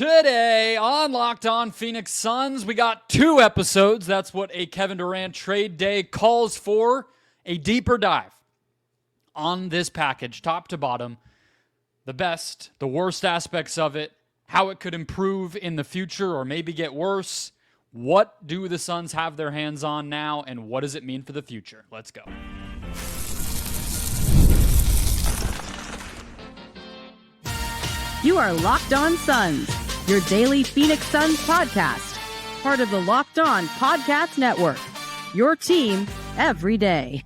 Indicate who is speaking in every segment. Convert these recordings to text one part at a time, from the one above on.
Speaker 1: Today on Locked On Phoenix Suns, we got 2 episodes. That's what a Kevin Durant trade day calls for. A deeper dive on this package, top to bottom. The best, the worst aspects of it, how it could improve in the future or maybe get worse. What do the Suns have their hands on now, and what does it mean for the future? Let's go.
Speaker 2: You are Locked On Suns, your daily Phoenix Suns podcast. Part of the Locked On Podcast Network, your team every day.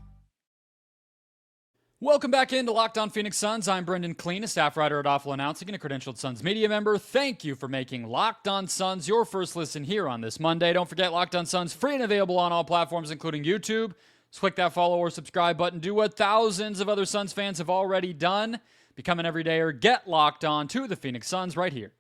Speaker 1: Welcome back into Locked On Phoenix Suns. I'm Brendon Kleen, a staff writer at Awful Announcing and a credentialed Suns media member. Thank you for making Locked On Suns your first listen here on this Monday. Don't forget, Locked On Suns free and available on all platforms, including YouTube. Just click that follow or subscribe button. Do what thousands of other Suns fans have already done. Become an everydayer. Get locked on to the Phoenix Suns right here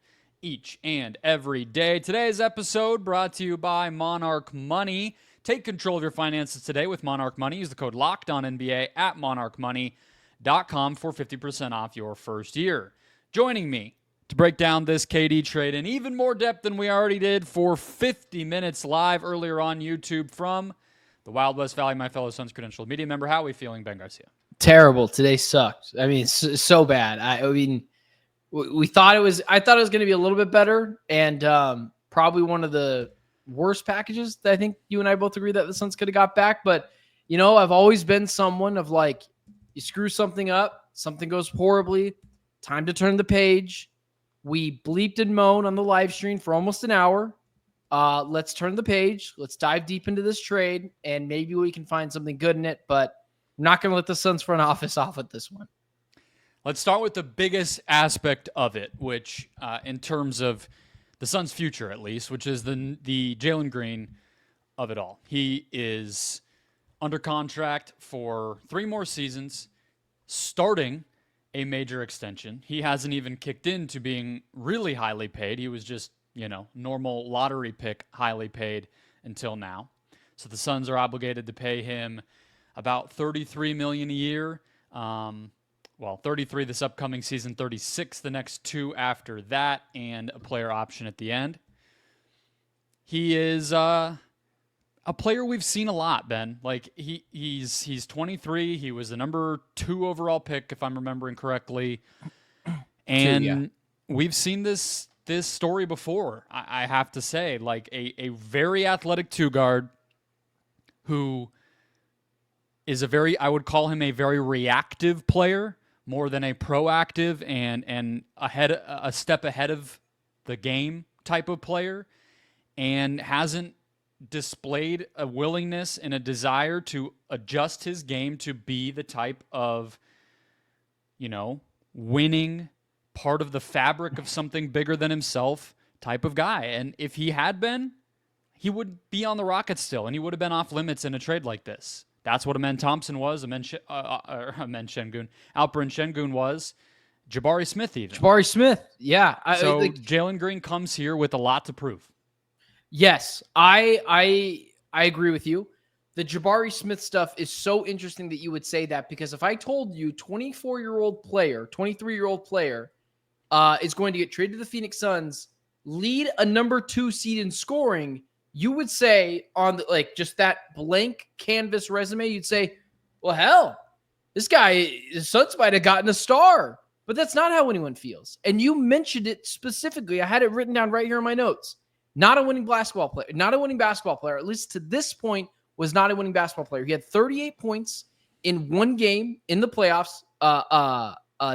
Speaker 1: each and every day. Today's episode brought to you by Monarch Money. Take control of your finances today with Monarch Money. Use the code LOCKEDONNBA at monarchmoney.com for 50% off your first year. Joining me to break down this KD trade in even more depth than we already did for 50 minutes live earlier on YouTube from the Wild West Valley, my fellow Suns credentialed media member. How are we feeling, Ben Garcia?
Speaker 3: Terrible. Today sucked. I mean, it's so bad. I mean, I thought it was going to be a little bit better, and probably one of the worst packages that I think you and I both agree that the Suns could have got back. But, you know, I've always been someone of like, you screw something up, something goes horribly, time to turn the page. We bleeped and moaned on the live stream for almost an hour. Let's turn the page. Let's dive deep into this trade, and maybe we can find something good in it. But I'm not going to let the Suns front office off with this one.
Speaker 1: Let's start with the biggest aspect of it, which in terms of the Suns' future at least, which is the Jalen Green of it all. He is under contract for 3 more seasons, starting a major extension. He hasn't even kicked into being really highly paid. He was just, normal lottery pick highly paid until now. So the Suns are obligated to pay him about $33 million a year. 33 this upcoming season, 36 the next 2 after that, and a player option at the end. He is a player we've seen a lot, Ben. Like he's 23. He was the number 2 overall pick, if I'm remembering correctly. And we've seen this story before. I have to say, like a very athletic 2-guard who is I would call him a very reactive player more than a proactive and a step ahead of the game type of player, and hasn't displayed a willingness and a desire to adjust his game to be the type of, winning, part of the fabric of something bigger than himself type of guy. And if he had been, he would be on the Rockets still, and he would have been off limits in a trade like this. That's what Amen Thompson was. Alperen Şengün was. Jabari Smith even.
Speaker 3: Jabari Smith, yeah.
Speaker 1: So Jalen Green comes here with a lot to prove.
Speaker 3: Yes, I agree with you. The Jabari Smith stuff is so interesting that you would say that, because if I told you 23-year-old player is going to get traded to the Phoenix Suns, lead a number 2 seed in scoring, you would say on just that blank canvas resume, you'd say, well, hell, this guy, the Suns might have gotten a star. But that's not how anyone feels. And you mentioned it specifically. I had it written down right here in my notes. Not a winning basketball player. Not a winning basketball player, at least to this point, was not a winning basketball player. He had 38 points in 1 game in the playoffs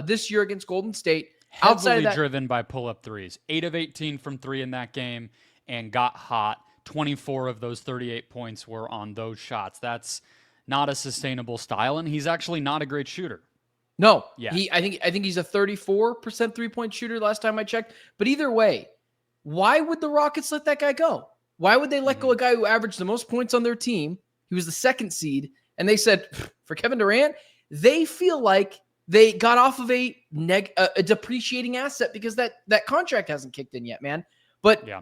Speaker 3: this year against Golden State.
Speaker 1: Heavily driven by pull-up threes. 8 of 18 from 3 in that game and got hot. 24 of those 38 points were on those shots. That's not a sustainable style, and he's actually not a great shooter.
Speaker 3: No,
Speaker 1: yeah.
Speaker 3: I think he's a 34% three-point shooter last time I checked. But either way, why would the Rockets let that guy go? Why would they let go a guy who averaged the most points on their team? He was the 2nd seed, and they said for Kevin Durant, they feel like they got off of a depreciating asset because that contract hasn't kicked in yet, man. But yeah.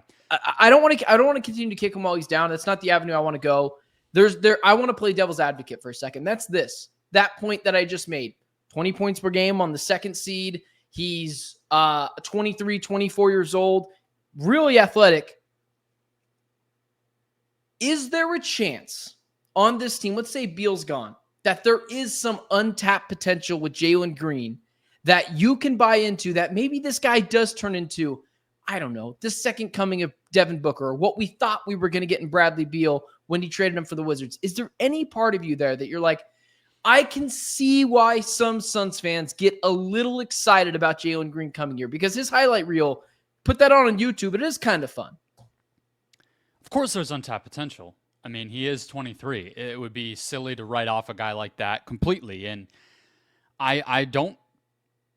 Speaker 3: I don't want to continue to kick him while he's down. That's not the avenue I want to go. I want to play devil's advocate for a second. That's that point that I just made. 20 points per game on the 2nd seed. He's 23, 24 years old. really athletic. Is there a chance on this team, let's say Beal's gone, that there is some untapped potential with Jalen Green that you can buy into, that maybe this guy does turn into, I don't know, the second coming of Devin Booker, or what we thought we were going to get in Bradley Beal when he traded him for the Wizards? Is there any part of you there that you're like, I can see why some Suns fans get a little excited about Jalen Green coming here? Because his highlight reel, put that on YouTube, it is kind of fun.
Speaker 1: Of course there's untapped potential. I mean, he is 23. It would be silly to write off a guy like that completely. And I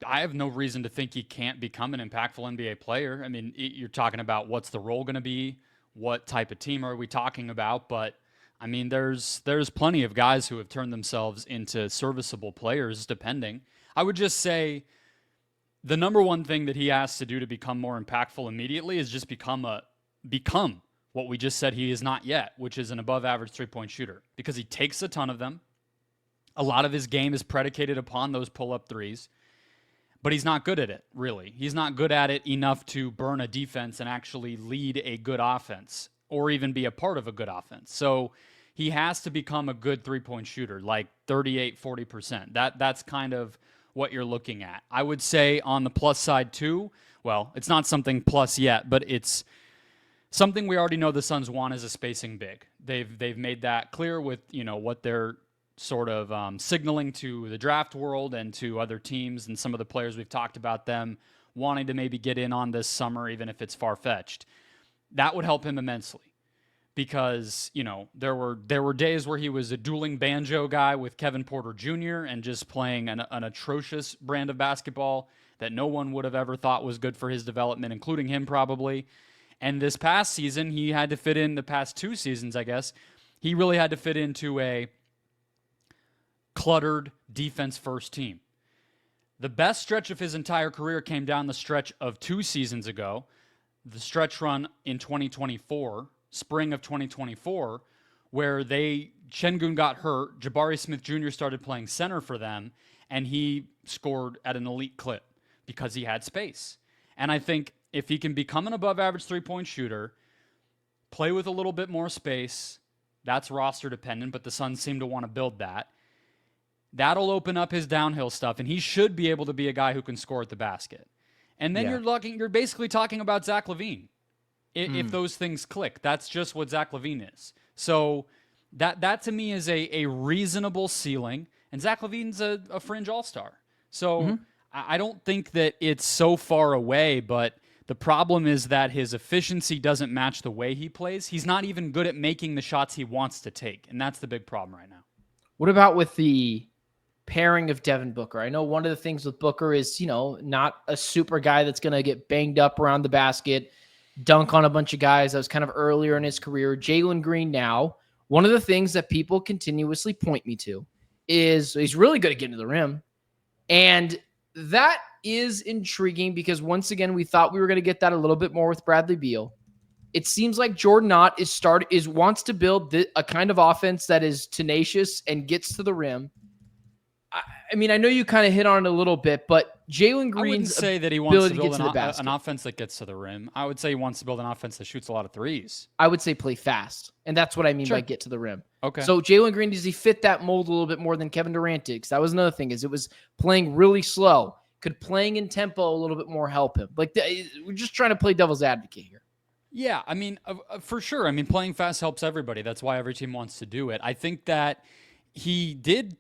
Speaker 1: have no reason to think he can't become an impactful NBA player. I mean, you're talking about what's the role going to be, what type of team are we talking about, but I mean, there's plenty of guys who have turned themselves into serviceable players, depending. I would just say the number one thing that he has to do to become more impactful immediately is just become what we just said he is not yet, which is an above-average three-point shooter, because he takes a ton of them. A lot of his game is predicated upon those pull-up threes, but he's not good at it, really. He's not good at it enough to burn a defense and actually lead a good offense or even be a part of a good offense. So he has to become a good three-point shooter, like 38, 40%. That's kind of what you're looking at. I would say on the plus side too, well, it's not something plus yet, but it's something we already know the Suns want is a spacing big. They've made that clear with, what they're sort of signaling to the draft world and to other teams and some of the players we've talked about them wanting to maybe get in on this summer, even if it's far-fetched. That would help him immensely because, there were days where he was a dueling banjo guy with Kevin Porter Jr. and just playing an atrocious brand of basketball that no one would have ever thought was good for his development, including him probably. And this past season, he had to fit in, the past 2 seasons, I guess, he really had to fit into a cluttered defense-first team. The best stretch of his entire career came down the stretch of 2 seasons ago, the stretch run in 2024, spring of 2024, where Şengün got hurt, Jabari Smith Jr. started playing center for them, and he scored at an elite clip because he had space. And I think if he can become an above-average three-point shooter, play with a little bit more space, that's roster dependent, but the Suns seem to want to build that. That'll open up his downhill stuff, and he should be able to be a guy who can score at the basket. And then you're basically talking about Zach LaVine. If those things click, that's just what Zach LaVine is. So that to me is a reasonable ceiling, and Zach LaVine's a fringe all-star. So I don't think that it's so far away, but the problem is that his efficiency doesn't match the way he plays. He's not even good at making the shots he wants to take, and that's the big problem right now.
Speaker 3: What about with the pairing of Devin Booker? I know one of the things with Booker is, not a super guy that's going to get banged up around the basket, dunk on a bunch of guys. That was kind of earlier in his career. Jalen Green now, one of the things that people continuously point me to is he's really good at getting to the rim. And that is intriguing because once again, we thought we were going to get that a little bit more with Bradley Beal. It seems like Jordan Knott wants to build a kind of offense that is tenacious and gets to the rim. I mean, I know you kind of hit on it a little bit, but Jalen Green's
Speaker 1: I wouldn't say that he wants to build
Speaker 3: an
Speaker 1: offense that gets to the rim. I would say he wants to build an offense that shoots a lot of threes.
Speaker 3: I would say play fast, and that's what I mean by get to the rim.
Speaker 1: Okay.
Speaker 3: So Jalen Green, does he fit that mold a little bit more than Kevin Durant did? Because that was another thing, is it was playing really slow. Could playing in tempo a little bit more help him? We're just trying to play devil's advocate here.
Speaker 1: Yeah, I mean, for sure. I mean, playing fast helps everybody. That's why every team wants to do it. I think that he did,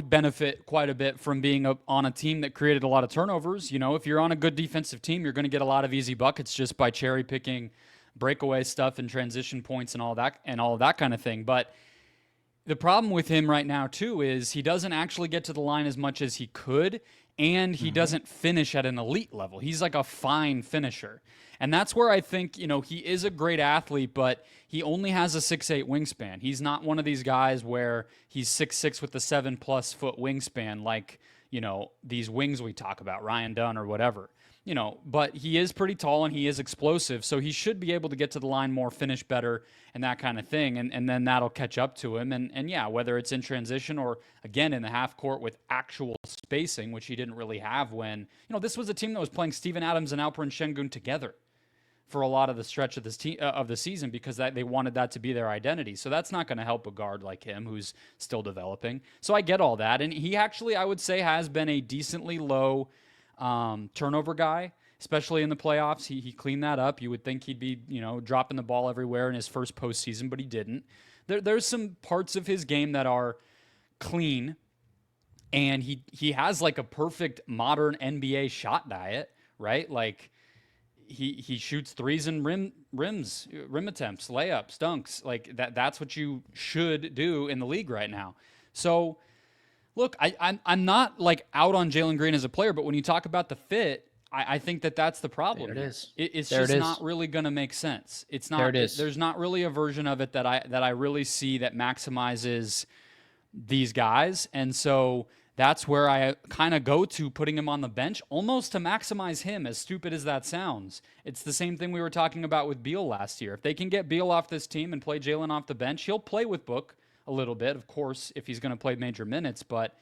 Speaker 1: benefit quite a bit from being on a team that created a lot of turnovers. If you're on a good defensive team, you're going to get a lot of easy buckets just by cherry picking breakaway stuff and transition points and all that kind of thing. But the problem with him right now too is he doesn't actually get to the line as much as he could, and he doesn't finish at an elite level. He's like a fine finisher. And that's where I think, he is a great athlete, but he only has a 6'8" wingspan. He's not one of these guys where he's 6'6" with a 7+ foot wingspan like, these wings we talk about, Ryan Dunn or whatever. But he is pretty tall and he is explosive, so he should be able to get to the line more, finish better, and that kind of thing, and then that'll catch up to him. And yeah, whether it's in transition or, again, in the half court with actual spacing, which he didn't really have when, this was a team that was playing Steven Adams and Alperen Şengün together. for a lot of the stretch of of the season because they wanted that to be their identity. So that's not going to help a guard like him who's still developing. So I get all that. And he actually, I would say, has been a decently low turnover guy, especially in the playoffs. He cleaned that up. You would think he'd be, dropping the ball everywhere in his first postseason, but he didn't. There's some parts of his game that are clean, and he has like a perfect modern NBA shot diet, right? Like he shoots threes and rim attempts, layups, dunks. Like that's what you should do in the league right now. So look, I'm not like out on Jalen Green as a player, but when you talk about the fit, I think that's the problem.
Speaker 3: There it is.
Speaker 1: It's just not really going to make sense. It's not. There it is. There's not really a version of it that I really see that maximizes these guys, and so that's where I kind of go to putting him on the bench, almost to maximize him. As stupid as that sounds, it's the same thing we were talking about with Beal last year. If they can get Beal off this team and play Jalen off the bench, he'll play with Book a little bit, of course, if he's going to play major minutes, but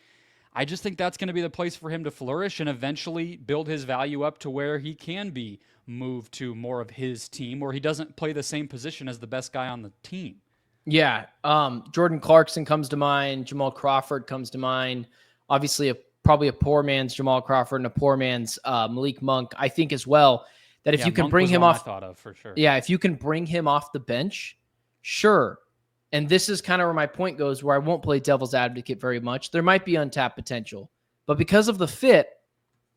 Speaker 1: I just think that's going to be the place for him to flourish and eventually build his value up to where he can be moved to more of his team, where he doesn't play the same position as the best guy on the team.
Speaker 3: Yeah. Jordan Clarkson comes to mind. Jamal Crawford comes to mind. Obviously, probably a poor man's Jamal Crawford and a poor man's Malik Monk. I think as well that if you can bring him off,
Speaker 1: I thought of for sure.
Speaker 3: Yeah, if you can bring him off the bench, sure. And this is kind of where my point goes, where I won't play devil's advocate very much. There might be untapped potential, but because of the fit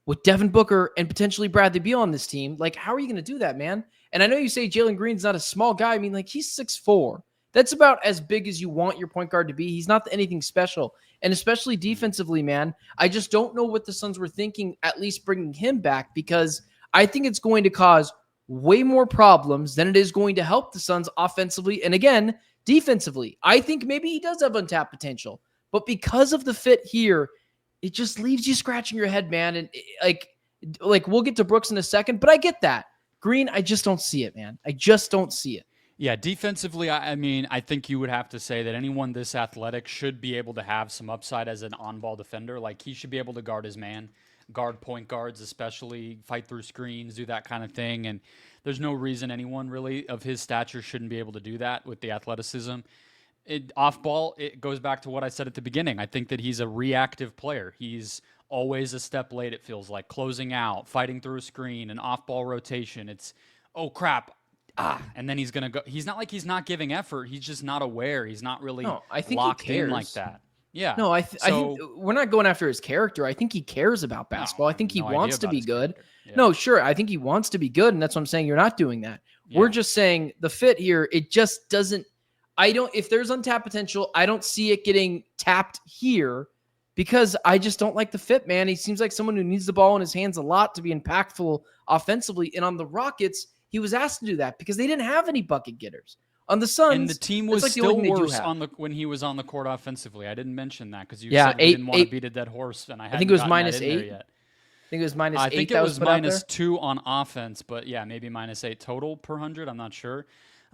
Speaker 3: with Devin Booker and potentially Bradley Beal on this team, like how are you going to do that, man? And I know you say Jalen Green's not a small guy. I mean, like he's 6'4". That's about as big as you want your point guard to be. He's not anything special. And especially defensively, man, I just don't know what the Suns were thinking, at least bringing him back, because I think it's going to cause way more problems than it is going to help the Suns offensively. And again, defensively, I think maybe he does have untapped potential. But because of the fit here, it just leaves you scratching your head, man. And like we'll get to Brooks in a second, but I get that. Green, I just don't see it, man. I just don't see it.
Speaker 1: Yeah, defensively, I mean, I think you would have to say that anyone this athletic should be able to have some upside as an on-ball defender. Like, he should be able to guard his man, guard point guards especially, fight through screens, do that kind of thing. And there's no reason anyone really of his stature shouldn't be able to do that with the athleticism. Off-ball, it goes back to what I said at the beginning. I think that he's a reactive player. He's always a step late, it feels like, closing out, fighting through a screen, an off-ball rotation. It's, oh, crap. And then he's going to go. He's not like he's not giving effort. He's just not aware. He's not really locked in like that. Yeah.
Speaker 3: No, I think we're not going after his character. I think he cares about basketball. I think he wants to be good. Yeah. No, sure. I think he wants to be good. And that's what I'm saying. You're not doing that. Yeah. We're just saying the fit here, it just doesn't. If there's untapped potential, I don't see it getting tapped here because I just don't like the fit, man. He seems like someone who needs the ball in his hands a lot to be impactful offensively. And on the Rockets, he was asked to do that because they didn't have any bucket getters. On the Suns,
Speaker 1: and the team was still worse when he was on the court offensively. I didn't mention that because you said we didn't want to beat a dead horse, and I think
Speaker 3: it was -8 yet. I think it was -8.
Speaker 1: I think it was -2 on offense, but yeah, maybe -8 total per 100. I'm not sure.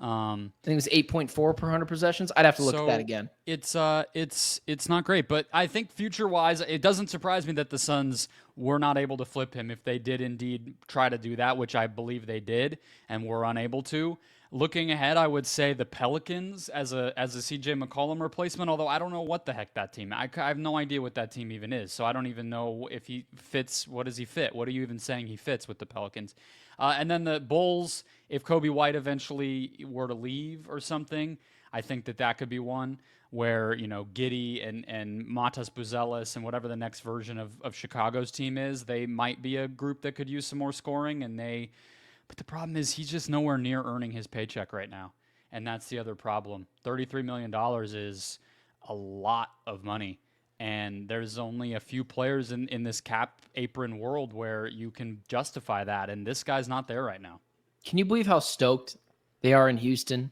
Speaker 3: I think it was 8.4 per 100 possessions. I'd have to look at that again.
Speaker 1: It's not great, but I think future-wise, it doesn't surprise me that the Suns were not able to flip him if they did indeed try to do that, which I believe they did and were unable to. Looking ahead, I would say the Pelicans as a CJ McCollum replacement, although I don't know what the heck that team. I have no idea what that team even is, so I don't even know if he fits. What does he fit? What are you even saying he fits with the Pelicans? And then the Bulls, if Kobe White eventually were to leave or something, I think that could be one where, Giddey and Matas Buzelis and whatever the next version of Chicago's team is, they might be a group that could use some more scoring. But the problem is he's just nowhere near earning his paycheck right now. And that's the other problem. $33 million is a lot of money. And there's only a few players in this cap apron world where you can justify that. And this guy's not there right now.
Speaker 3: Can you believe how stoked they are in Houston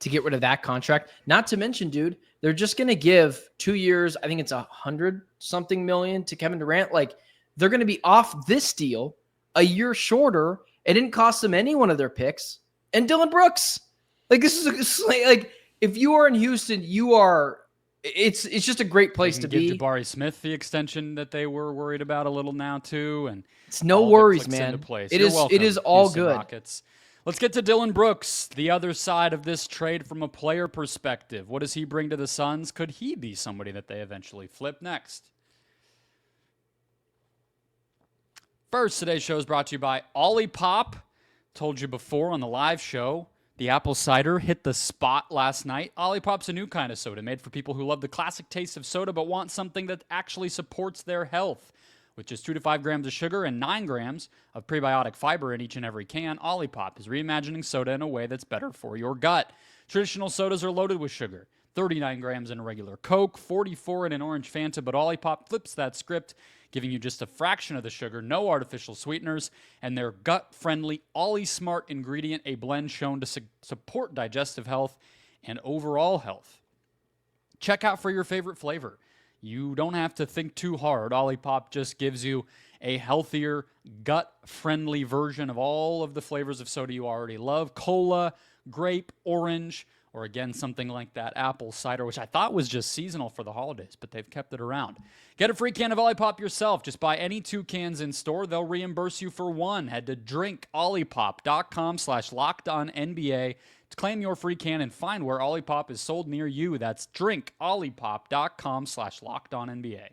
Speaker 3: to get rid of that contract? Not to mention, dude, they're just going to give 2 years. I think it's $100-something million to Kevin Durant. Like, they're going to be off this deal a year shorter. It didn't cost them any one of their picks. And Dillon Brooks. Like, this is like, if you are in Houston, you are. It's just a great place to be.
Speaker 1: Give Jabari Smith the extension that they were worried about a little now too, and
Speaker 3: it's no worries, man. It is all good.
Speaker 1: Rockets. Let's get to Dillon Brooks, the other side of this trade from a player perspective. What does he bring to the Suns? Could he be somebody that they eventually flip next? First, today's show is brought to you by Olipop. Told you before on the live show, the apple cider hit the spot last night. Olipop's a new kind of soda made for people who love the classic taste of soda but want something that actually supports their health. With just 2 to 5 grams of sugar and 9 grams of prebiotic fiber in each and every can, Olipop is reimagining soda in a way that's better for your gut. Traditional sodas are loaded with sugar, 39 grams in a regular Coke, 44 in an orange Fanta, but Olipop flips that script, giving you just a fraction of the sugar, no artificial sweeteners, and their gut-friendly OliSmart ingredient, a blend shown to support digestive health and overall health. Check out for your favorite flavor. You don't have to think too hard. Olipop just gives you a healthier, gut-friendly version of all of the flavors of soda you already love. Cola, grape, orange, or again, something like that apple cider, which I thought was just seasonal for the holidays, but they've kept it around. Get a free can of Olipop yourself. Just buy any 2 cans in store. They'll reimburse you for 1. Head to drinkolipop.com/LockedOnNBA to claim your free can and find where Olipop is sold near you. That's drinkolipop.com/LockedOnNBA.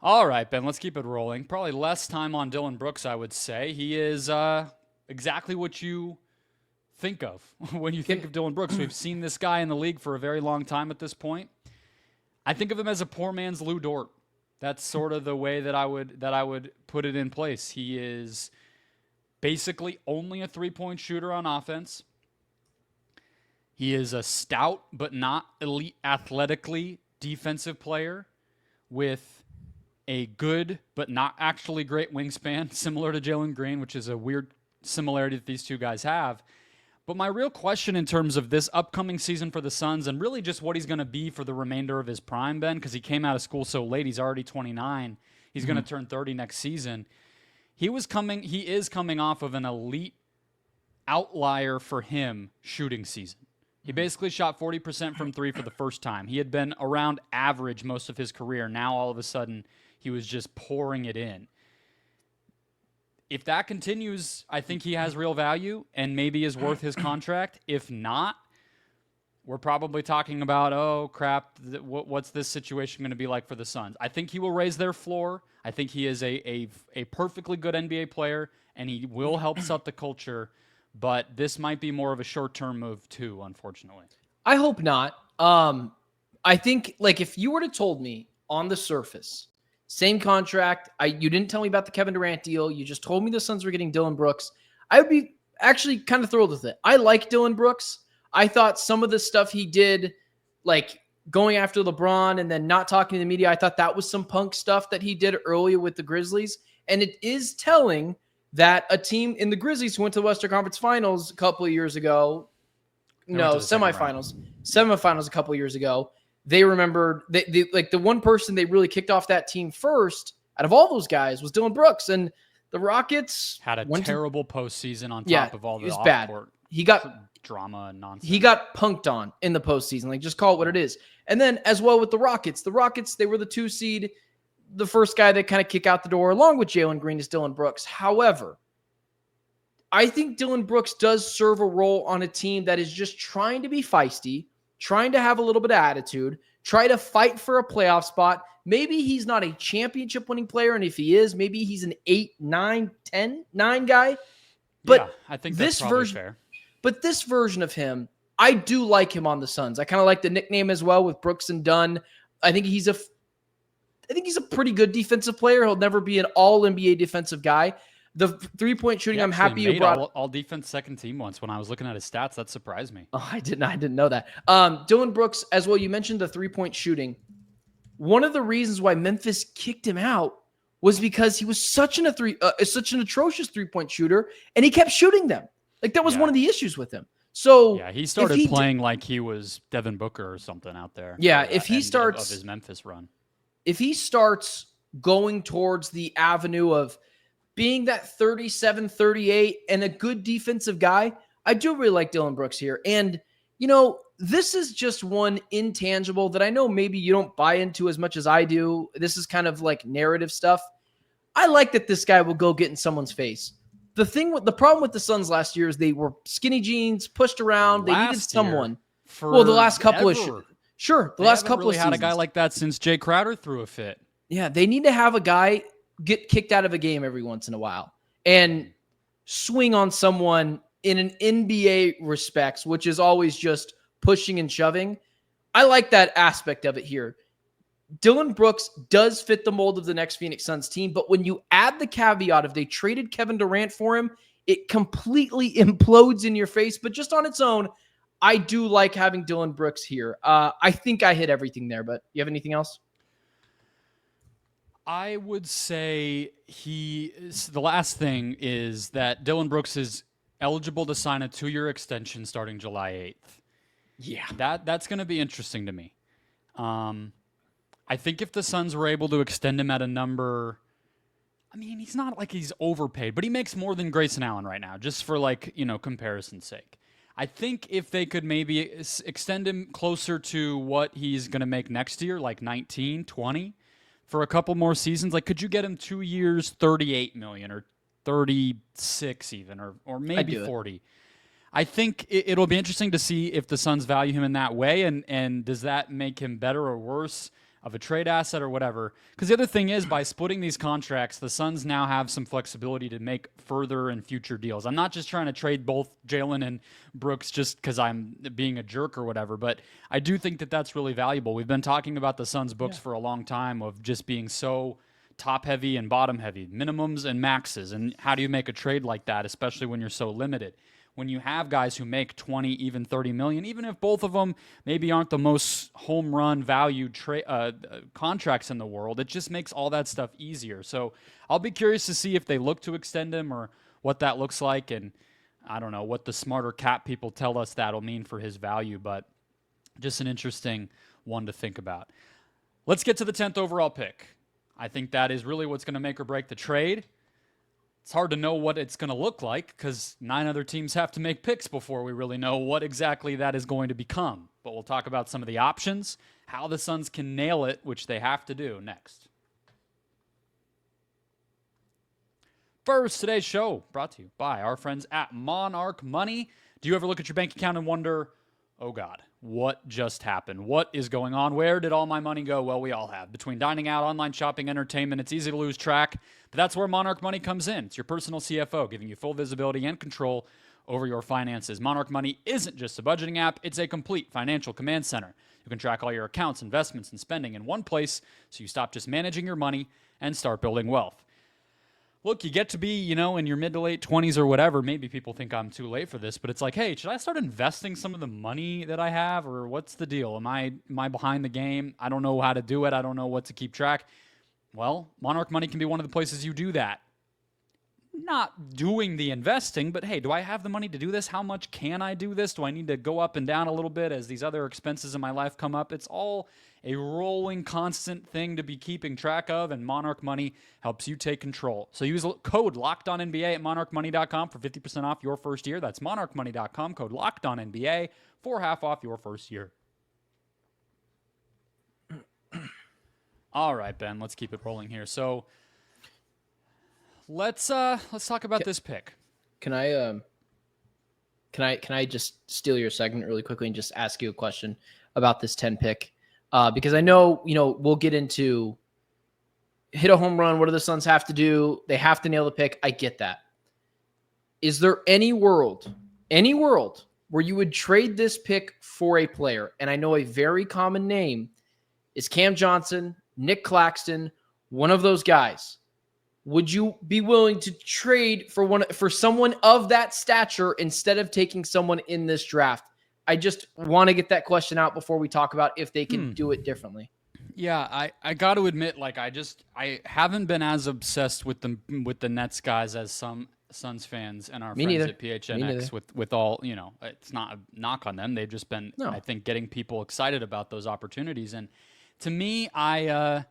Speaker 1: All right, Ben, let's keep it rolling. Probably less time on Dillon Brooks, I would say. He is exactly what you think of when you think of Dillon Brooks. We've seen this guy in the league for a very long time at this point. I think of him as a poor man's Lou Dort. That's sort of the way that I would put it in place. He is basically only a three-point shooter on offense. He is a stout but not elite athletically defensive player with a good but not actually great wingspan, similar to Jalen Green, which is a weird similarity that these two guys have. But my real question in terms of this upcoming season for the Suns and really just what he's going to be for the remainder of his prime, Ben, because he came out of school so late, he's already 29. He's going to turn 30 next season. He is coming off of an elite outlier for him shooting season. He basically shot 40% from 3 for the first time. He had been around average most of his career. Now all of a sudden he was just pouring it in. If that continues, I think he has real value and maybe is worth his contract. If not, we're probably talking about, oh, crap, what's this situation going to be like for the Suns? I think he will raise their floor. I think he is a perfectly good NBA player, and he will help set the culture, but this might be more of a short-term move too, unfortunately.
Speaker 3: I hope not. I think, like, if you were to told me on the surface, same contract, you didn't tell me about the Kevin Durant deal, you just told me the Suns were getting Dillon Brooks, I would be actually kind of thrilled with it. I like Dillon Brooks. I thought some of the stuff he did, like going after LeBron and then not talking to the media, I thought that was some punk stuff that he did earlier with the Grizzlies. And it is telling that a team in the Grizzlies who went to the Western Conference Finals a couple of years ago, semifinals a couple of years ago, they remembered they like the one person they really kicked off that team first out of all those guys was Dillon Brooks. And the Rockets
Speaker 1: had a terrible postseason on top of all the off-court.
Speaker 3: He got
Speaker 1: drama and nonsense.
Speaker 3: He got punked on in the postseason. Like, just call it what it is. And then as well with the Rockets, they were the 2 seed. The first guy that kind of kick out the door along with Jalen Green is Dillon Brooks. However, I think Dillon Brooks does serve a role on a team that is just trying to be feisty, trying to have a little bit of attitude, try to fight for a playoff spot. Maybe he's not a championship winning player. And if he is, maybe he's an 8, 9, 10, 9 guy. But
Speaker 1: yeah, I think that's probably fair.
Speaker 3: But this version of him, I do like him on the Suns. I kind of like the nickname as well with Brooks and Dunn. I think he's a pretty good defensive player. He'll never be an all NBA defensive guy. The 3-point shooting, I'm happy you brought
Speaker 1: all defense second team once. When I was looking at his stats, that surprised me.
Speaker 3: Oh, I didn't know that. Dillon Brooks as well. You mentioned the 3-point shooting. One of the reasons why Memphis kicked him out was because he was such an atrocious 3-point shooter, and he kept shooting them. Like, that was one of the issues with him. So
Speaker 1: yeah, he started playing like he was Devin Booker or something out there.
Speaker 3: Yeah, if he starts
Speaker 1: of his Memphis run,
Speaker 3: if he starts going towards the avenue of being that 37, 38 and a good defensive guy, I do really like Dillon Brooks here. And, you know, this is just one intangible that I know maybe you don't buy into as much as I do. This is kind of like narrative stuff. I like that this guy will go get in someone's face. The problem with the Suns last year is they were skinny jeans, pushed around. They needed someone.
Speaker 1: The
Speaker 3: last couple of the last couple of seasons.
Speaker 1: Had a guy like that since Jay Crowder threw a fit.
Speaker 3: Yeah, they need to have a guy get kicked out of a game every once in a while and swing on someone in an NBA respects, which is always just pushing and shoving. I like that aspect of it here. Dillon Brooks does fit the mold of the next Phoenix Suns team, but when you add the caveat of they traded Kevin Durant for him, it completely implodes in your face. But just on its own, I do like having Dillon Brooks here. I think I hit everything there, but you have anything else?
Speaker 1: I would say the last thing is that Dillon Brooks is eligible to sign a 2-year extension starting July 8th.
Speaker 3: Yeah.
Speaker 1: That's going to be interesting to me. I think if the Suns were able to extend him at a number, I mean, he's not like he's overpaid, but he makes more than Grayson Allen right now, just for comparison's sake. I think if they could maybe extend him closer to what he's going to make next year, like 19, 20, for a couple more seasons, like could you get him 2 years, $38 million or 36 even, or maybe 40? I think it'll be interesting to see if the Suns value him in that way, and does that make him better or worse of a trade asset or whatever. Because the other thing is, by splitting these contracts, the Suns now have some flexibility to make further and future deals. I'm not just trying to trade both Jalen and Brooks just because I'm being a jerk or whatever, but I do think that that's really valuable. We've been talking about the Suns books for a long time of just being so top-heavy and bottom-heavy, minimums and maxes, and how do you make a trade like that, especially when you're so limited? When you have guys who make 20, even 30 million, even if both of them maybe aren't the most home run valued contracts in the world, it just makes all that stuff easier. So I'll be curious to see if they look to extend him or what that looks like. And I don't know what the smarter cap people tell us that'll mean for his value, but just an interesting one to think about. Let's get to the 10th overall pick. I think that is really what's going to make or break the trade. It's hard to know what it's going to look like because 9 other teams have to make picks before we really know what exactly that is going to become. But we'll talk about some of the options, how the Suns can nail it, which they have to do next. First, today's show brought to you by our friends at Monarch Money. Do you ever look at your bank account and wonder, oh God, what just happened? What is going on? Where did all my money go? Well, we all have. Between dining out, online shopping, entertainment, it's easy to lose track. But that's where Monarch Money comes in. It's your personal CFO, giving you full visibility and control over your finances. Monarch Money isn't just a budgeting app. It's a complete financial command center. You can track all your accounts, investments, and spending in one place so you stop just managing your money and start building wealth. Look, you get to be, in your mid to late 20s or whatever. Maybe people think I'm too late for this, but it's like, hey, should I start investing some of the money that I have, or what's the deal? Am I behind the game? I don't know how to do it. I don't know what to keep track. Well, Monarch Money can be one of the places you do that. Not doing the investing, but hey, do I have the money to do this? How much can I do this? Do I need to go up and down a little bit as these other expenses in my life come up? It's all a rolling, constant thing to be keeping track of, and Monarch Money helps you take control. So use code LOCKEDONNBA at monarchmoney.com for 50% off your first year. That's monarchmoney.com, code LOCKEDONNBA for half off your first year. All right, Ben, let's keep it rolling here. So let's talk about this pick.
Speaker 3: Can I just steal your segment really quickly and just ask you a question about this 10 pick? Because I know, we'll get into hit a home run. What do the Suns have to do? They have to nail the pick. I get that. Is there any world where you would trade this pick for a player? And I know a very common name is Cam Johnson, Nick Claxton, one of those guys. Would you be willing to trade for someone of that stature instead of taking someone in this draft? I just want to get that question out before we talk about if they can do it differently.
Speaker 1: Yeah, I got to admit, I haven't been as obsessed with the Nets guys as some Suns fans and our friends at PHNX with all, it's not a knock on them. They've just been, I think, getting people excited about those opportunities. And to me, I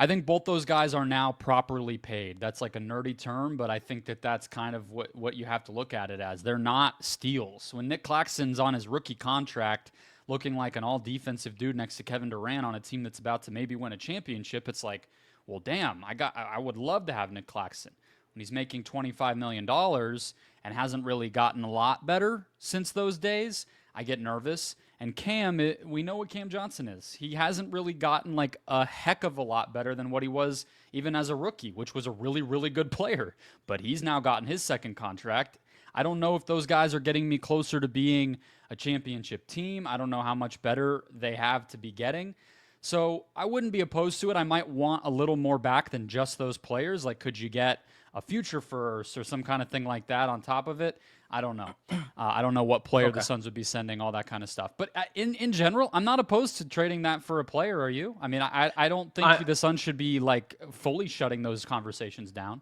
Speaker 1: think both those guys are now properly paid. That's like a nerdy term, but I think that that's kind of what you have to look at it as. They're not steals. When Nick Claxton's on his rookie contract looking like an all-defensive dude next to Kevin Durant on a team that's about to maybe win a championship, it's like, well, damn, I would love to have Nick Claxton. When he's making $25 million and hasn't really gotten a lot better since those days, I get nervous. And Cam, we know what Cam Johnson is. He hasn't really gotten like a heck of a lot better than what he was even as a rookie, which was a really, really good player. But he's now gotten his second contract. I don't know if those guys are getting me closer to being a championship team. I don't know how much better they have to be getting. So I wouldn't be opposed to it. I might want a little more back than just those players. Like, could you get a future first or some kind of thing like that on top of it? I don't know. I don't know what player the Suns would be sending, all that kind of stuff. But in general, I'm not opposed to trading that for a player. Are you? I mean, I don't think the Suns should be like fully shutting those conversations down.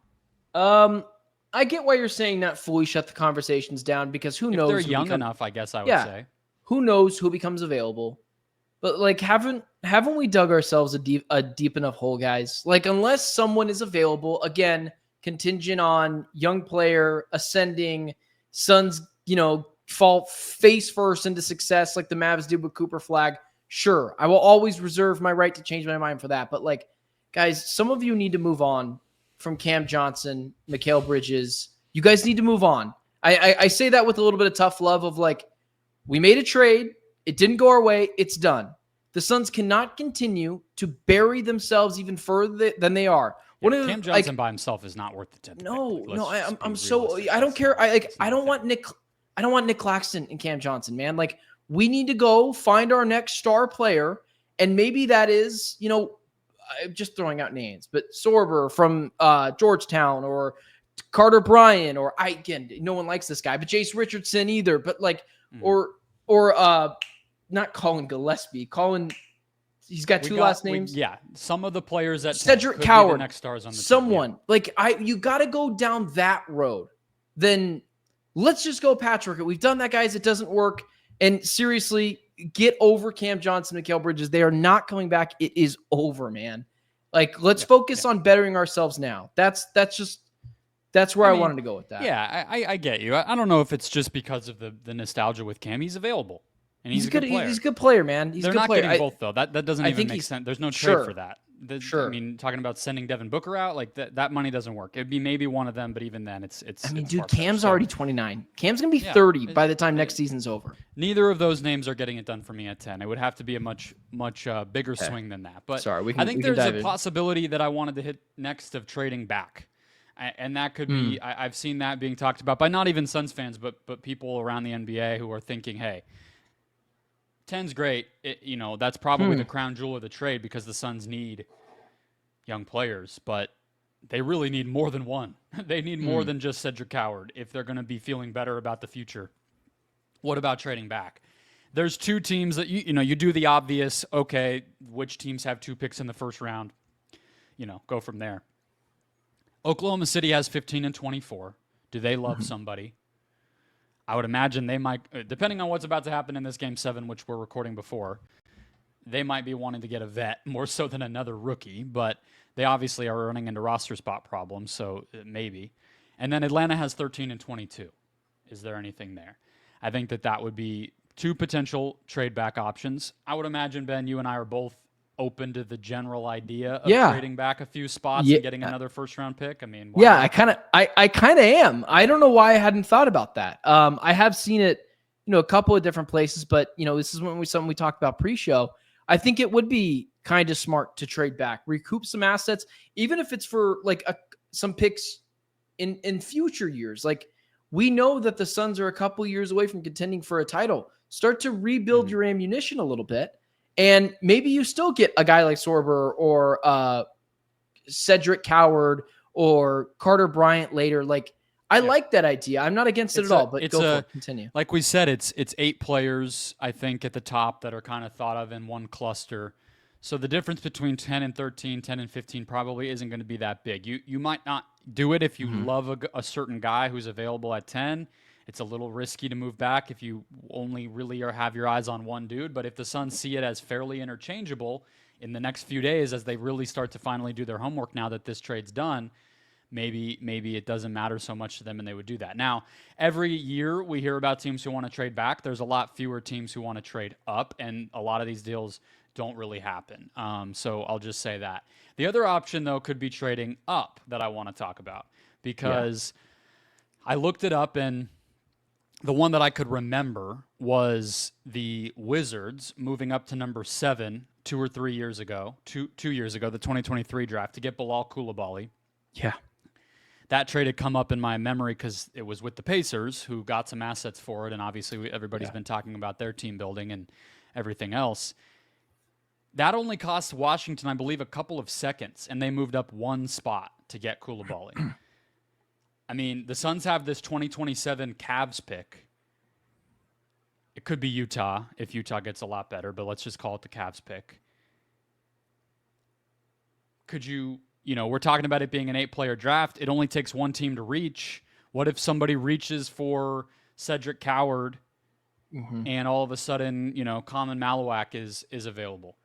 Speaker 3: I get why you're saying not fully shut the conversations down, because who knows?
Speaker 1: If they're young enough, I guess I would say.
Speaker 3: Who knows who becomes available? But like, haven't we dug ourselves a deep enough hole, guys? Like, unless someone is available, again, contingent on young player ascending, Suns, fall face first into success like the Mavs did with Cooper Flag. Sure, I will always reserve my right to change my mind for that. But like, guys, some of you need to move on from Cam Johnson, Mikal Bridges. You guys need to move on. I say that with a little bit of tough love of like, we made a trade. It didn't go our way. It's done. The Suns cannot continue to bury themselves even further than they are.
Speaker 1: Yeah, Cam Johnson by himself is not worth the 10th.
Speaker 3: I don't care. I don't want Nick Claxton and Cam Johnson, man. Like, we need to go find our next star player, and maybe that is, I'm just throwing out names, but Sorber from Georgetown, or Carter Bryant, or no one likes this guy, but Jace Richardson either. But like, or not Colin Gillespie. He's got two last names.
Speaker 1: Some of the players that
Speaker 3: Cedric Coward,
Speaker 1: next stars on the
Speaker 3: someone team, you got to go down that road. Then let's just go Patrick. We've done that, guys. It doesn't work. And seriously, get over Cam Johnson, Mikal Bridges. They are not coming back. It is over, man. Like, let's focus on bettering ourselves now. That's where I wanted to go with that.
Speaker 1: Yeah, I get you. I don't know if it's just because of the nostalgia with Cam. He's available. And he's a good player.
Speaker 3: He's a good player, man. They're
Speaker 1: not getting both, though. That doesn't even make sense. There's no trade for that.
Speaker 3: Sure.
Speaker 1: I mean, talking about sending Devin Booker out, like that money doesn't work. It'd be maybe one of them, but even then, it's.
Speaker 3: I mean, dude, Cam's already 29. Cam's gonna be 30 by the time next season's over.
Speaker 1: Neither of those names are getting it done for me at 10. It would have to be a much bigger swing than that. But I think there's a possibility that I wanted to hit next of trading back. And that could be, I've seen that being talked about by not even Suns fans, but people around the NBA who are thinking, hey, 10's great. That's probably the crown jewel of the trade because the Suns need young players, but they really need more than one. They need more than just Cedric Coward if they're going to be feeling better about the future. What about trading back? There's two teams that you do the obvious, okay, which teams have 2 picks in the first round? Go from there. Oklahoma City has 15 and 24. Do they love somebody? I would imagine they might, depending on what's about to happen in this Game 7, which we're recording before, they might be wanting to get a vet more so than another rookie, but they obviously are running into roster spot problems, so maybe. And then Atlanta has 13 and 22. Is there anything there? I think that would be 2 potential trade back options. I would imagine, Ben, you and I are both open to the general idea of trading back a few spots and getting another first-round pick. I mean,
Speaker 3: I kind of am. I don't know why I hadn't thought about that. I have seen it, a couple of different places, but this is something we talked about pre-show. I think it would be kind of smart to trade back, recoup some assets, even if it's for like some picks in future years. Like, we know that the Suns are a couple years away from contending for a title. Start to rebuild your ammunition a little bit. And maybe you still get a guy like Sorber or Cedric Coward or Carter Bryant later. Like, I like that idea. I'm not against it at all, but continue.
Speaker 1: Like we said, it's 8 players, I think, at the top that are kind of thought of in one cluster. So the difference between 10 and 13, 10 and 15 probably isn't going to be that big. You might not do it if you love a certain guy who's available at 10. It's a little risky to move back if you only really have your eyes on one dude. But if the Suns see it as fairly interchangeable in the next few days as they really start to finally do their homework now that this trade's done, maybe it doesn't matter so much to them and they would do that. Now, every year we hear about teams who want to trade back. There's a lot fewer teams who want to trade up, and a lot of these deals don't really happen. So I'll just say that. The other option, though, could be trading up that I want to talk about because I looked it up, and the one that I could remember was the Wizards moving up to number 7 2 or 3 years ago, 2 years ago, the 2023 draft, to get Bilal Coulibaly.
Speaker 3: Yeah.
Speaker 1: That trade had come up in my memory because it was with the Pacers, who got some assets for it, and obviously everybody's been talking about their team building and everything else. That only cost Washington, I believe, a couple of seconds, and they moved up one spot to get Coulibaly. I mean, the Suns have this 2027 Cavs pick. It could be Utah if Utah gets a lot better, but let's just call it the Cavs pick. Could you we're talking about it being an 8-player draft. It only takes one team to reach. What if somebody reaches for Cedric Coward and all of a sudden, Common Malawak is available?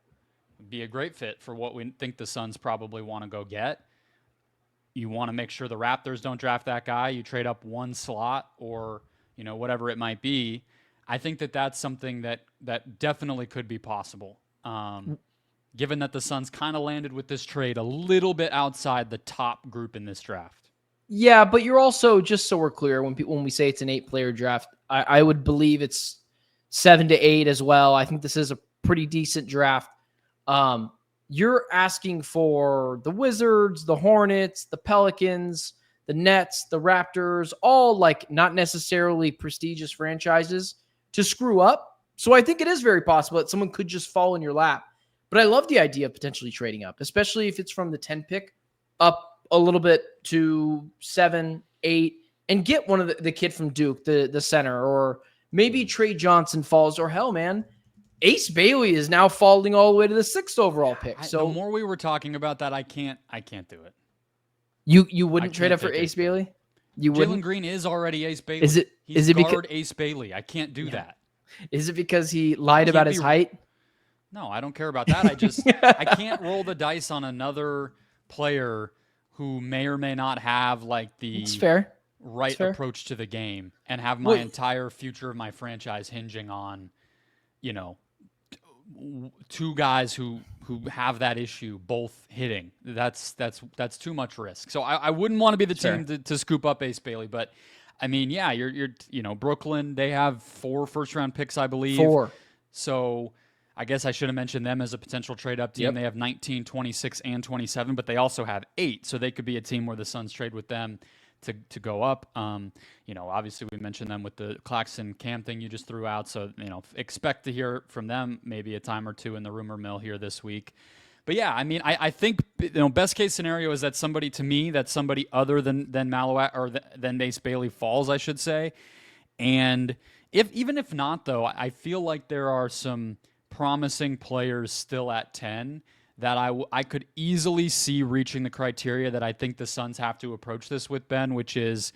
Speaker 1: It'd be a great fit for what we think the Suns probably want to go get. You want to make sure the Raptors don't draft that guy. You trade up one slot or, whatever it might be. I think that that's something that definitely could be possible. Given that the Suns kind of landed with this trade a little bit outside the top group in this draft.
Speaker 3: Yeah, but you're also, just so we're clear, when we say it's an 8-player draft, I would believe it's 7 to 8 as well. I think this is a pretty decent draft. You're asking for the Wizards, the Hornets, the Pelicans, the Nets, the Raptors, all like not necessarily prestigious franchises to screw up. So I think it is very possible that someone could just fall in your lap. But I love the idea of potentially trading up, especially if it's from the 10 pick up a little bit to 7, 8, and get one of the kid from Duke, the center, or maybe Trey Johnson falls, or hell, man, Ace Bailey is now falling all the way to the 6th overall pick. So
Speaker 1: the more we were talking about that, I can't do it.
Speaker 3: You wouldn't trade up for Ace Bailey? You wouldn't?
Speaker 1: Jalen Green is already Ace Bailey.
Speaker 3: Is it because
Speaker 1: Ace Bailey? I can't do that.
Speaker 3: Is it because he lied about his height?
Speaker 1: No, I don't care about that. I can't roll the dice on another player who may or may not have like the approach to the game and have my entire future of my franchise hinging on, two guys who have that issue both hitting. That's too much risk. So I wouldn't want to be the team to scoop up Ace Bailey, but I mean, yeah, you're Brooklyn, they have 4 first-round picks, I believe.
Speaker 3: 4. So
Speaker 1: I guess I should have mentioned them as a potential trade-up team. Yep. They have 19, 26, and 27, but they also have 8, so they could be a team where the Suns trade with them to go up. Obviously we mentioned them with the Claxton Cam thing you just threw out, so expect to hear from them maybe a time or two in the rumor mill here this week. But yeah, I mean, I think best case scenario is that somebody other than Malawak or than Ace Bailey falls, I should say. And even if not, though, I feel like there are some promising players still at 10 that I could easily see reaching the criteria that I think the Suns have to approach this with, Ben, which is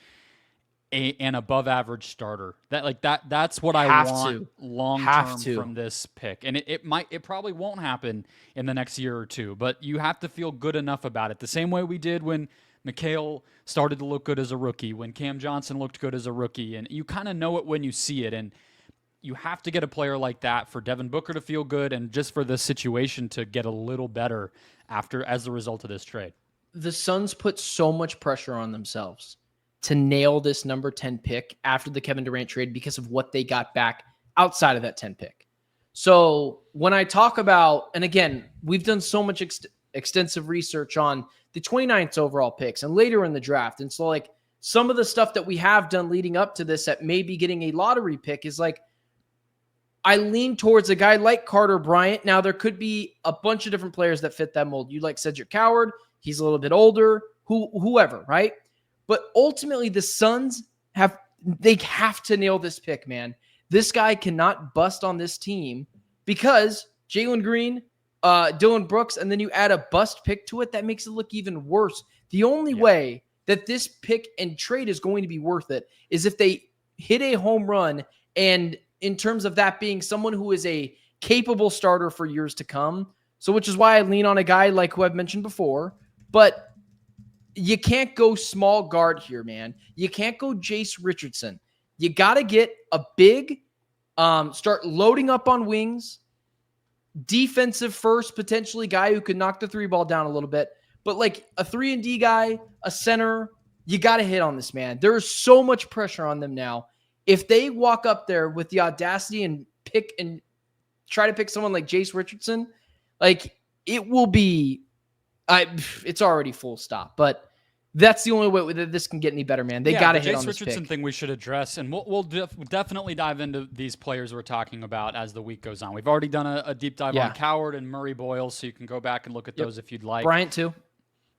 Speaker 1: an above average starter. That's what I want long term from this pick. And it probably won't happen in the next year or two, but you have to feel good enough about it. The same way we did when Mikal started to look good as a rookie, when Cam Johnson looked good as a rookie, and you kind of know it when you see it. And you have to get a player like that for Devin Booker to feel good and just for the situation to get a little better as a result of this trade.
Speaker 3: The Suns put so much pressure on themselves to nail this number 10 pick after the Kevin Durant trade because of what they got back outside of that 10 pick. So when I talk about, and again, we've done so much extensive research on the 29th overall picks and later in the draft. And so like some of the stuff that we have done leading up to this at maybe getting a lottery pick is like, I lean towards a guy like Carter Bryant. Now, there could be a bunch of different players that fit that mold. You like Cedric Coward. He's a little bit older. Whoever, right? But ultimately, the Suns have to nail this pick, man. This guy cannot bust on this team because Jalen Green, Dillon Brooks, and then you add a bust pick to it, that makes it look even worse. The only way that this pick and trade is going to be worth it is if they hit a home run, and in terms of that being someone who is a capable starter for years to come. So which is why I lean on a guy like who I've mentioned before, but you can't go small guard here, man. You can't go Jace Richardson. You got to get a big, start loading up on wings, defensive first, potentially guy who could knock the three ball down a little bit, but like a 3-and-D guy, a center, you got to hit on this man. There is so much pressure on them now. If they walk up there with the audacity and try to pick someone like Jace Richardson, like it will be, it's already full stop, but that's the only way that this can get any better, man. They got to hit on this pick.
Speaker 1: Jace Richardson thing we should address, and we'll definitely dive into these players we're talking about as the week goes on. We've already done a deep dive on Coward and Murray Boyle, so you can go back and look at those if you'd like.
Speaker 3: Bryant too.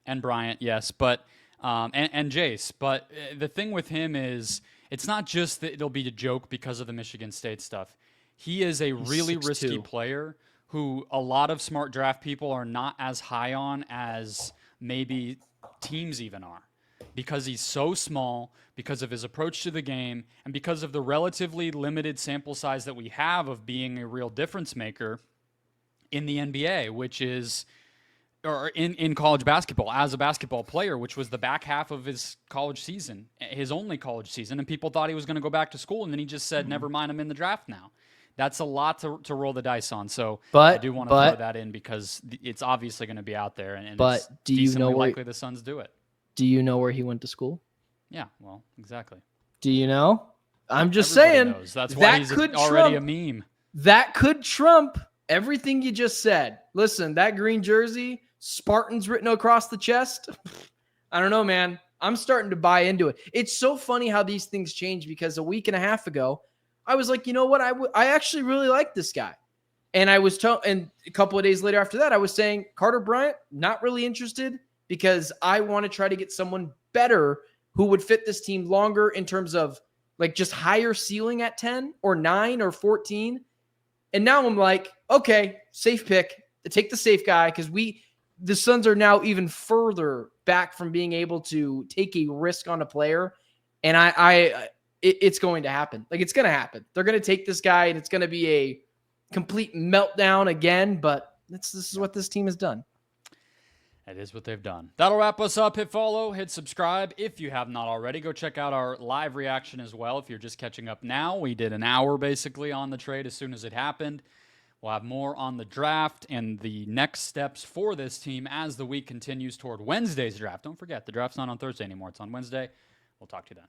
Speaker 1: And Bryant, yes, but and Jace. But the thing with him is it's not just that it'll be a joke because of the Michigan State stuff. He's a really risky player who a lot of smart draft people are not as high on as maybe teams even are, because he's so small, because of his approach to the game, and because of the relatively limited sample size that we have of being a real difference maker in the NBA, which is, or in college basketball as a basketball player, which was the back half of his college season, his only college season, and people thought he was going to go back to school, and then he just said, never mind, I'm in the draft now. That's a lot to roll the dice on. So I do want to throw that in because it's obviously going to be out there, and it's decently likely the Suns do it.
Speaker 3: Do you know where he went to school?
Speaker 1: Yeah, well, exactly.
Speaker 3: Do you know? I'm just
Speaker 1: Everybody
Speaker 3: saying.
Speaker 1: knows. That's why he's already a meme.
Speaker 3: That could trump everything you just said. Listen, that green jersey, Spartans written across the chest. I don't know, man. I'm starting to buy into it. It's so funny how these things change, because a week and a half ago, I was like, you know what? I actually really like this guy. And I was and a couple of days later after that, I was saying Carter Bryant, not really interested, because I want to try to get someone better who would fit this team longer in terms of like just higher ceiling at 10 or 9 or 14. And now I'm like, okay, safe pick. Take the safe guy, because the Suns are now even further back from being able to take a risk on a player. And it's going to happen. Like, it's going to happen. They're going to take this guy, and it's going to be a complete meltdown again. But this is what this team has done.
Speaker 1: That is what they've done. That'll wrap us up. Hit follow, hit subscribe if you have not already. Go check out our live reaction as well if you're just catching up now. We did an hour basically on the trade as soon as it happened. We'll have more on the draft and the next steps for this team as the week continues toward Wednesday's draft. Don't forget, the draft's not on Thursday anymore. It's on Wednesday. We'll talk to you then.